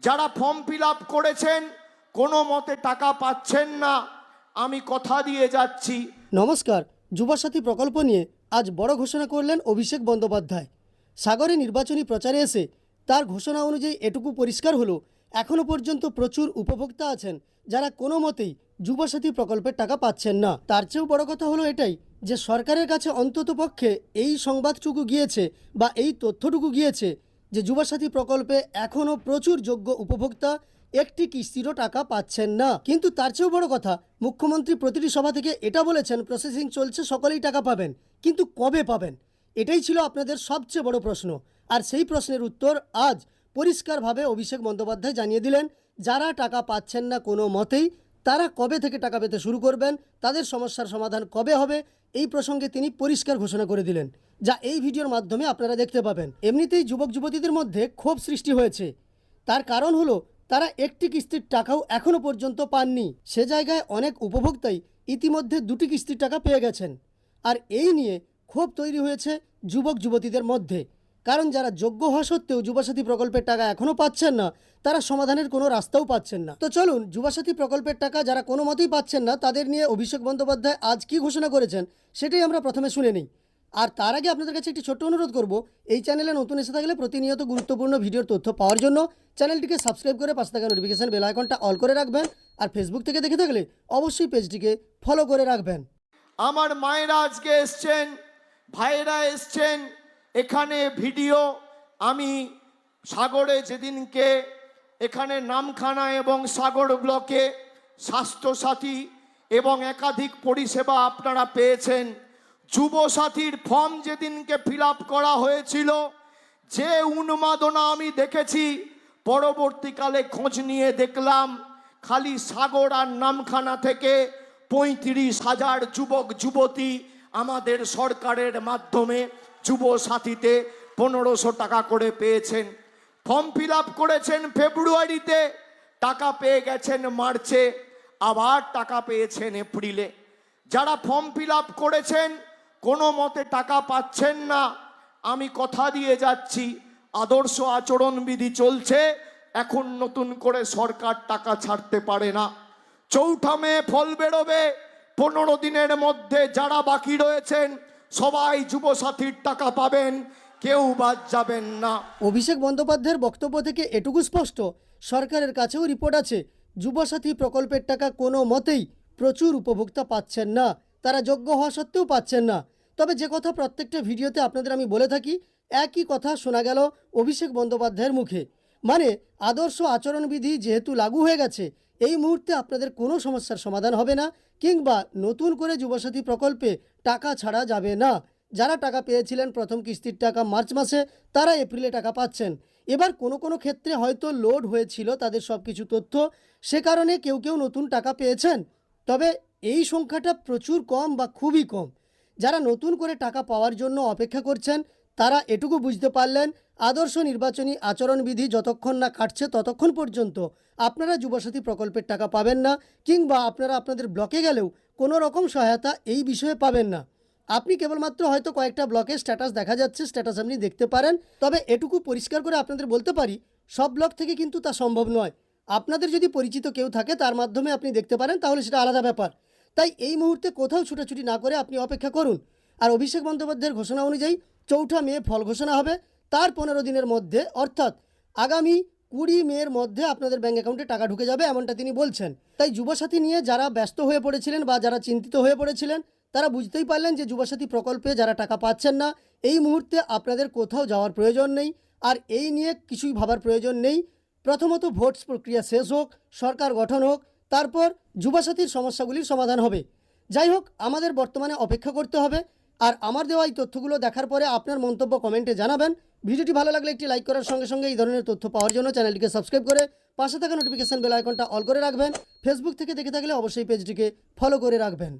যারা form fill up করেছেন কোনো মতে টাকা পাচ্ছেন না, আমি কথা দিয়ে যাচ্ছি। নমস্কার। যুবসাথী প্রকল্প নিয়ে আজ বড় ঘোষণা করলেন অভিষেক বন্দ্যোপাধ্যায়। সাগরে নির্বাচনী প্রচারে এসে তার ঘোষণা অনুযায়ী এটুকু পরিষ্কার হলো, এখনও পর্যন্ত প্রচুর উপভোক্তা আছেন যারা কোনো মতেই যুবসাথী প্রকল্পের টাকা পাচ্ছেন না। তার চেয়েও বড় কথা হলো এটাই যে সরকারের কাছে অন্ততপক্ষে এই সংবাদটুকু গিয়েছে বা এই তথ্যটুকু গিয়েছে যে যুবসাথী প্রকল্পে এখনও প্রচুর যোগ্য উপভোক্তা একটি কিস্তিরও টাকা পাচ্ছেন না। কিন্তু তার চেয়েও বড় কথা, মুখ্যমন্ত্রী প্রতিটি সভা থেকে এটা বলেছেন প্রসেসিং চলছে, সকলেই টাকা পাবেন, কিন্তু কবে পাবেন? এটাই ছিল আপনাদের সবচেয়ে বড় প্রশ্ন। আর সেই প্রশ্নের উত্তর আজ পরিষ্কারভাবে অভিষেক বন্দ্যোপাধ্যায় জানিয়ে দিলেন। যারা টাকা পাচ্ছেন না কোনো মতেই, তারা কবে থেকে টাকা পেতে শুরু করবেন, তাদের সমস্যার সমাধান কবে হবে, এই প্রসঙ্গে তিনি পরিষ্কার ঘোষণা করে দিলেন, যা এই ভিডিওর মাধ্যমে আপনারা দেখতে পাবেন। এমনিতেই যুবক যুবতীদের মধ্যে ক্ষোভ সৃষ্টি হয়েছে। তার কারণ হলো তারা একটি কিস্তির টাকাও এখনও পর্যন্ত পাননি। সে জায়গায় অনেক উপভোক্তাই ইতিমধ্যে দুটি কিস্তির টাকা পেয়ে গেছেন। আর এই নিয়ে ক্ষোভ তৈরি হয়েছে যুবক যুবতীদের মধ্যে। কারণ যারা যোগ্য হওয়া সত্ত্বেও যুবসাথী প্রকল্পের টাকা এখনও পাচ্ছেন না, তারা সমাধানের কোনো রাস্তাও পাচ্ছেন না। তো চলুন, যুবসাথী প্রকল্পের টাকা যারা কোনো মতেই পাচ্ছেন না তাদের নিয়ে অভিষেক বন্দ্যোপাধ্যায় আজ কী ঘোষণা করেছেন সেটাই আমরা প্রথমে শুনে নিই। আর তার আগে আপনাদের কাছে একটি ছোট্ট অনুরোধ করব, এই চ্যানেলে নতুন এসে থাকলে প্রতিনিয়ত গুরুত্বপূর্ণ ভিডিওর তথ্য পাওয়ার জন্য চ্যানেলটিকে সাবস্ক্রাইব করে পাশে থাকা নোটিফিকেশন বেল আইকনটা অল করে রাখবেন। আর ফেসবুক থেকে দেখে থাকলে অবশ্যই পেজটিকে ফলো করে রাখবেন। আমার মায়েরা আজকে এসছেন, ভাইয়েরা এসছেন, এখানে ভিডিও আমি সাগরে যেদিনকে এখানে নামখানা এবং সাগর ব্লকে স্বাস্থ্যসাথী এবং একাধিক পরিষেবা আপনারা পেয়েছেন। যুবসাথীর ফর্ম যেদিনকে ফিল আপ করা হয়েছিল, যে উন্মাদনা আমি দেখেছি, পরবর্তীকালে খোঁজ নিয়ে দেখলাম খালি সাগর আর নামখানা থেকে 35,000 যুবক যুবতী আমাদের সরকারের মাধ্যমে যুবসাথীতে 1500 টাকা করে পেয়েছেন। ফর্ম ফিল আপ করেছেন ফেব্রুয়ারিতে, টাকা পেয়ে গেছেন মার্চে, আবার টাকা পেয়েছেন এপ্রিলে। যারা ফর্ম ফিল আপ করেছেন কোনো মতে টাকা পাচ্ছেন না, আমি কথা দিয়ে যাচ্ছি, আদর্শ আচরণবিধি চলছে, এখন নতুন করে সরকার টাকা ছাড়তে পারে না। 4 মে ফল বেরোবে, 15 দিনের মধ্যে যারা বাকি রয়েছেন সবাই যুবসাথীর টাকা পাবেন, কেউ বাদ যাবেন না। অভিষেক বন্দ্যোপাধ্যায়ের বক্তব্য থেকে এটুকু স্পষ্ট, সরকারের কাছেও রিপোর্ট আছে, যুবসাথী প্রকল্পের টাকা কোনো মতেই প্রচুর উপভোক্তা পাচ্ছেন না, তারা যোগ্য হওয়া সত্ত্বেও পাচ্ছেন না। তবে যে কথা প্রত্যেকটা ভিডিওতে আপনাদের আমি বলে থাকি, একই কথা শোনা গেল অভিষেক বন্দ্যোপাধ্যায়ের মুখে। মানে আদর্শ আচরণবিধি যেহেতু লাগু হয়ে গেছে, এই মুহূর্তে আপনাদের কোনো সমস্যার সমাধান হবে না, কিংবা নতুন করে যুবসাথী প্রকল্পে টাকা ছাড়া যাবে না। যারা টাকা পেয়েছিলেন প্রথম কিস্তির টাকা মার্চ মাসে, তারা এপ্রিলে টাকা পাচ্ছেন। এবার কোনো কোনো ক্ষেত্রে হয়তো লোড হয়েছিল তাদের সব কিছু তথ্য, সে কারণে কেউ কেউ নতুন টাকা পেয়েছেন। তবে এই সংখ্যাটা প্রচুর কম বা খুবই কম। যারা নতুন করে টাকা পাওয়ার জন্য অপেক্ষা করছেন তারা এটুকু বুঝতে পারলেন, আদর্শ নির্বাচনী আচরণবিধি যতক্ষণ না কাটছে ততক্ষণ পর্যন্ত আপনারা যুবসাথী প্রকল্পের টাকা পাবেন না, কিংবা আপনারা আপনাদের ব্লকে গেলেও কোনো রকম সহায়তা এই বিষয়ে পাবেন না। আপনি কেবলমাত্র হয়তো কয়েকটা ব্লকে স্ট্যাটাস দেখা যাচ্ছে, স্ট্যাটাস আপনি দেখতে পারেন। তবে এটুকু পরিষ্কার করে আপনাদের বলতে পারি, সব ব্লক থেকে কিন্তু তা সম্ভব নয়। আপনাদের যদি পরিচিত কেউ থাকে তার মাধ্যমে আপনি দেখতে পারেন, তাহলে সেটা আলাদা ব্যাপার। তাই এই মুহূর্তে কোথাও ছুটাছুটি না করে আপনি অপেক্ষা করুন। আর অভিষেক বন্দ্যোপাধ্যায়ের ঘোষণা অনুযায়ী 4 মে ফল ঘোষণা হবে। তার 15 দিনের মধ্যে, অর্থাৎ আগামী 20 মের মধ্যে আপনাদের ব্যাঙ্ক অ্যাকাউন্টে টাকা ঢুকে যাবে, এমনটা তিনি বলছেন। তাই যুবসাথী নিয়ে যারা ব্যস্ত হয়ে পড়েছিলেন বা যারা চিন্তিত হয়ে পড়েছিলেন, তারা বুঝতেই পারলেন যে যুবসাথী প্রকল্পে যারা টাকা পাচ্ছেন না, এই মুহূর্তে আপনাদের কোথাও যাওয়ার প্রয়োজন নেই। আর এই নিয়ে কিছুই ভাবার প্রয়োজন নেই। প্রথমত ভোট প্রক্রিয়া শেষ হোক, সরকার গঠন হোক, তারপর যুবসাথীর সমস্যাগুলির সমাধান হবে। যাই হোক, আমাদের বর্তমানে অপেক্ষা করতে হবে। আর আমার দেওয়া এই তথ্যগুলো দেখার পরে আপনার মন্তব্য কমেন্টে জানাবেন। ভিডিওটি ভালো লাগলে একটি লাইক করার সঙ্গে সঙ্গে এই ধরনের তথ্য পাওয়ার জন্য চ্যানেলটিকে সাবস্ক্রাইব করে পাশে থাকা নোটিফিকেশন বেল আইকনটা অল করে রাখবেন। ফেসবুক থেকে দেখে থাকলে অবশ্যই পেজটিকে ফলো করে রাখবেন।